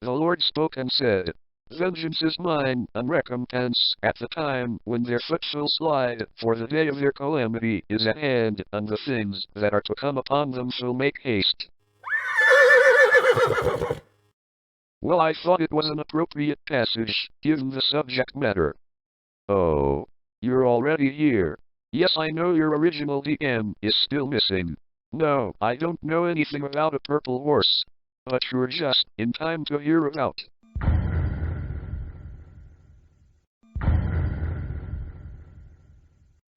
The Lord spoke and said, Vengeance is mine, and recompense at the time when their foot shall slide, for the day of their calamity is at hand, and the things that are to come upon them shall make haste. Well, I thought it was an appropriate passage, given the subject matter. Oh, you're already here. Yes, I know your original DM is still missing. No, I don't know anything about a purple horse. But you're just in time to hear about.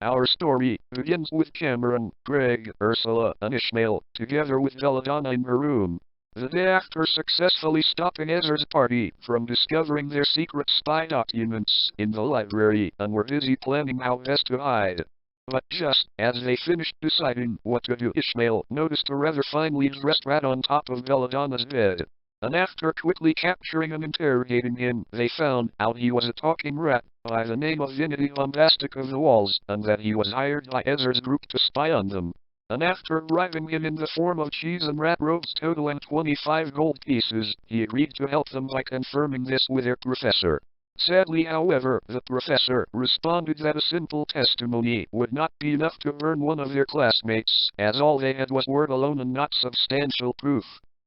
Our story begins with Cameron, Greg, Ursula, and Ishmael, together with Belladonna in her room. The day after successfully stopping Ezra's party from discovering their secret spy documents in the library, and were busy planning how best to hide. But just as they finished deciding what to do, Ishmael noticed a rather finely dressed rat on top of Belladonna's bed. And after quickly capturing and interrogating him, they found out he was a talking rat by the name of Bombastic of the Walls, and that he was hired by Ezra's group to spy on them. And after bribing him in the form of cheese and rat robes totaling 25 gold pieces, he agreed to help them by confirming this with their professor. Sadly, however, the professor responded that a simple testimony would not be enough to earn one of their classmates, as all they had was word alone and not substantial proof.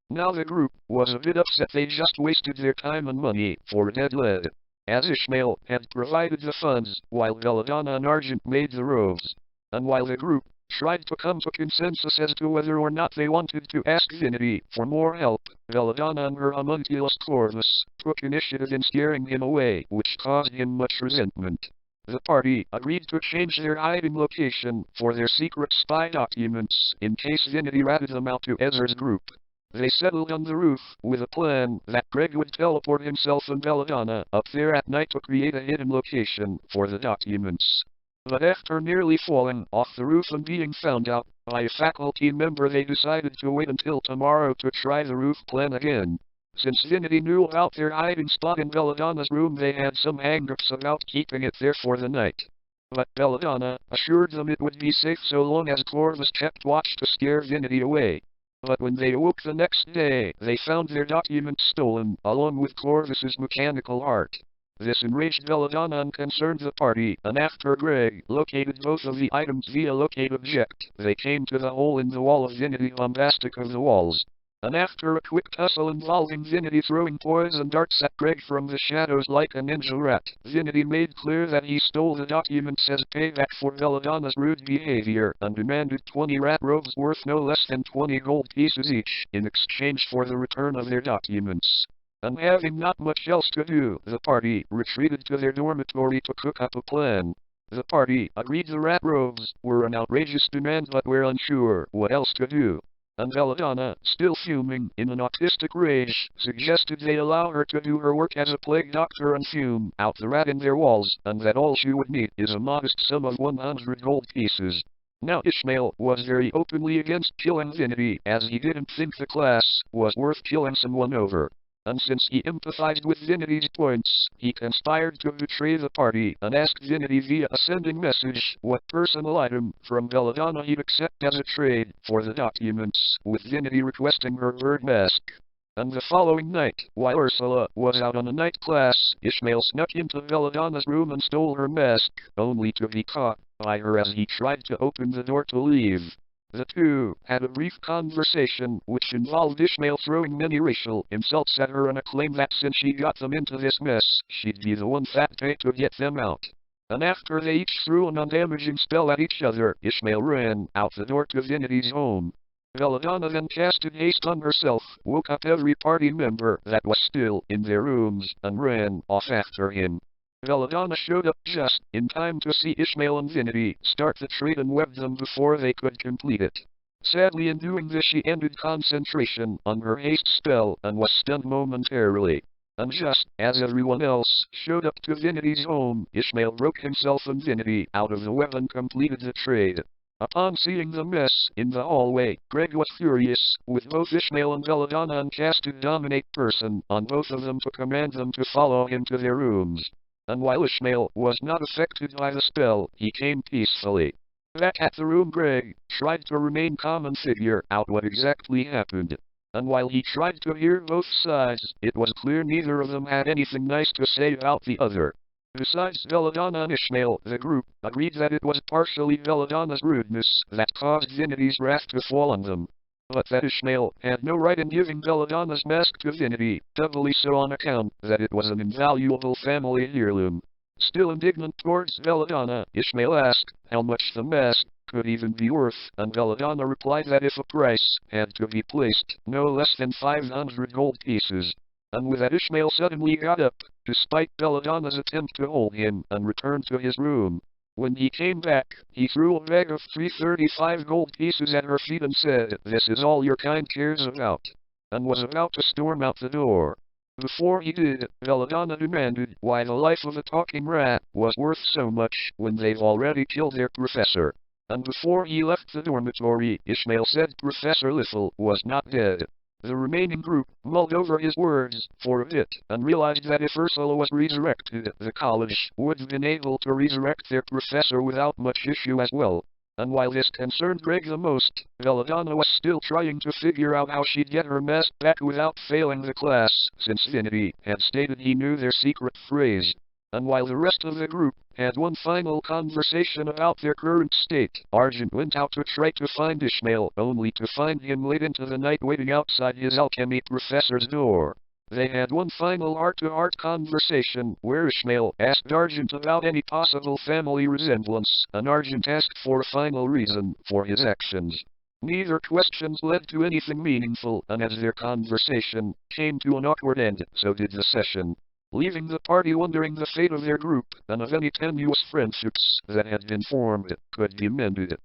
Now the group was a bit upset they just wasted their time and money for dead lead, as Ishmael had provided the funds, while Belladonna and Argent made the robes. And while the group tried to come to consensus as to whether or not they wanted to ask Divinity for more help, Belladonna and her homunculus Corvus took initiative in scaring him away, which caused him much resentment. The party agreed to change their hiding location for their secret spy documents in case Divinity ratted them out to Ezra's group. They settled on the roof with a plan that Greg would teleport himself and Belladonna up there at night to create a hidden location for the documents. But after nearly falling off the roof and being found out by a faculty member, they decided to wait until tomorrow to try the roof plan again. Since Divinity knew about their hiding spot in Belladonna's room, they had some hang-ups about keeping it there for the night. But Belladonna assured them it would be safe so long as Corvus kept watch to scare Divinity away. But when they awoke the next day, they found their documents stolen, along with Corvus's mechanical art. This enraged Belladonna and concerned the party, and after Greg located both of the items via locate object, they came to the hole in the wall of Divinity Bombastic of the Walls. And after a quick tussle involving Divinity throwing poison darts at Greg from the shadows like a ninja rat, Divinity made clear that he stole the documents as payback for Belladonna's rude behavior, and demanded 20 rat robes worth no less than 20 gold pieces each, in exchange for the return of their documents. And having not much else to do, the party retreated to their dormitory to cook up a plan. The party agreed the rat robes were an outrageous demand, but were unsure what else to do. And Belladonna, still fuming in an autistic rage, suggested they allow her to do her work as a plague doctor and fume out the rat in their walls, and that all she would need is a modest sum of 100 gold pieces. Now Ishmael was very openly against killing Divinity, as he didn't think the class was worth killing someone over. And since he empathized with Divinity's points, he conspired to betray the party and asked Divinity via a sending message what personal item from Belladonna he'd accept as a trade for the documents, with Divinity requesting her bird mask. And the following night, while Ursula was out on a night class, Ishmael snuck into Belladonna's room and stole her mask, only to be caught by her as he tried to open the door to leave. The two had a brief conversation, which involved Ishmael throwing many racial insults at her and a claim that since she got them into this mess, she'd be the one fat pay to get them out. And after they each threw an undamaging spell at each other, Ishmael ran out the door to Divinity's home. Belladonna then casted haste on herself, woke up every party member that was still in their rooms, and ran off after him. Belladonna showed up just in time to see Ishmael and Divinity start the trade and web them before they could complete it. Sadly, in doing this, she ended concentration on her haste spell and was stunned momentarily. And just as everyone else showed up to Divinity's home, Ishmael broke himself and Divinity out of the web and completed the trade. Upon seeing the mess in the hallway, Greg was furious with both Ishmael and Belladonna and casted Dominate Person on both of them to command them to follow him to their rooms. And while Ishmael was not affected by the spell, he came peacefully. Back at the room, Greg tried to remain calm and figure out what exactly happened. and while he tried to hear both sides, it was clear neither of them had anything nice to say about the other. Besides Belladonna and Ishmael, the group agreed that it was partially Belladonna's rudeness that caused Vinity's wrath to fall on them, but that Ishmael had no right in giving Belladonna's mask to Vinity, doubly so on account that it was an invaluable family heirloom. Still indignant towards Belladonna, Ishmael asked how much the mask could even be worth, and Belladonna replied that if a price had to be placed, no less than 500 gold pieces. And with that Ishmael suddenly got up, despite Belladonna's attempt to hold him, and returned to his room. When he came back, he threw a bag of 335 gold pieces at her feet and said, "This is all your kind cares about," and was about to storm out the door. Before he did, Belladonna demanded why the life of a talking rat was worth so much when they've already killed their professor. And before he left the dormitory, Ishmael said Professor Little was not dead. The remaining group mulled over his words for a bit, and realized that if Ursula was resurrected, the college would have been able to resurrect their professor without much issue as well. And while this concerned Greg the most, Belladonna was still trying to figure out how she'd get her mask back without failing the class, since Vinity had stated he knew their secret phrase. And while the rest of the group had one final conversation about their current state, Argent went out to try to find Ishmael, only to find him late into the night waiting outside his alchemy professor's door. They had one final heart-to-heart conversation, where Ishmael asked Argent about any possible family resemblance, and Argent asked for a final reason for his actions. Neither questions led to anything meaningful, and as their conversation came to an awkward end, so did the session, leaving the party wondering the fate of their group, and of any tenuous friendships that had been formed could be mended.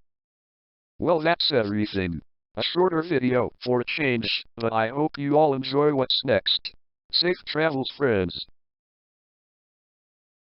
Well, that's everything. A shorter video for a change, but I hope you all enjoy what's next. Safe travels, friends.